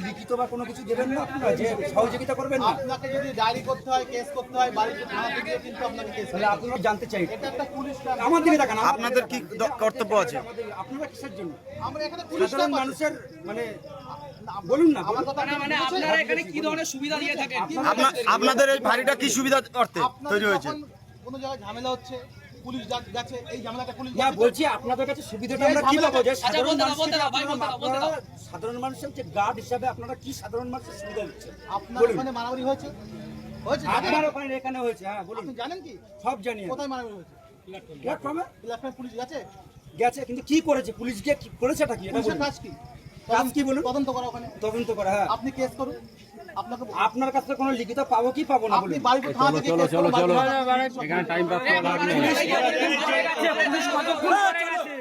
লিখিত বা কোনো কিছু দেবেন না আপনারা, যে সহযোগিতা করবেন না? আপনাকে যদি ডায়েরি করতে হয়, কেস করতে হয়, বাড়িতে থানাতে গিয়ে কিন্তু আপনাকে কেস তাহলে আপনারা জানতে চাই, এটা একটা পুলিশ কাজ। আমার দিকে দেখান। আপনাদের কি কর্তব্য আছে? আপনারা কিসের জন্য? আমরা এখানে পুলিশ সাধারণ মানুষের মানে বলুন না, আমার কথা মানে আপনারা এখানে কি ধরনের সুবিধা দিয়ে থাকেন? আপনাদের এই ফাঁড়িটা কি সুবিধা অর্থে তৈরি হয়েছে? কোনো জায়গায় ঝামেলা হচ্ছে, পুলিশ গেছে, এই ঝামেলাটা পুলিশ না বলছি আপনাদের কাছে সুবিধাটা আমরা কি পাবো? যে সাধারণ বলতে দাও, মানুষকে বলতে দাও, ভাই, বলতে দাও, বলতে দাও। সাধারণ মানুষের যে গার্ড হিসাবে আপনারা কি সাধারণ মানুষের সুবিধা দিচ্ছেন? আপনার বলুন। ওখানে মারামারি হয়েছে? হয়েছে? আপনার ওখানে এখানে হয়েছে, হ্যাঁ বলুন। আপনি জানেন কি সব জানি আমি। কোথায় মারামারি হয়েছে? প্ল্যাটফর্মে প্ল্যাটফর্মে পুলিশ গেছে? গেছে, কিন্তু কি করেছে পুলিশ গিয়ে, কি করেছেটা কি এটা পুলিশের বলুন। কাজ কি? কাজ কি বলুন? তদন্ত করা ওখানে। তদন্ত করা, হ্যাঁ। আপনি কেস করুন, আপনাকে আপনার কাছে কোনো লিখিত পাবো কি পাবো না আপনি বলুন। বাড়িতে থানা থেকে কেস করুন, এখানে টাইম পাস করা লাগবে। পুলিশ কতক্ষণ পরে গেছে?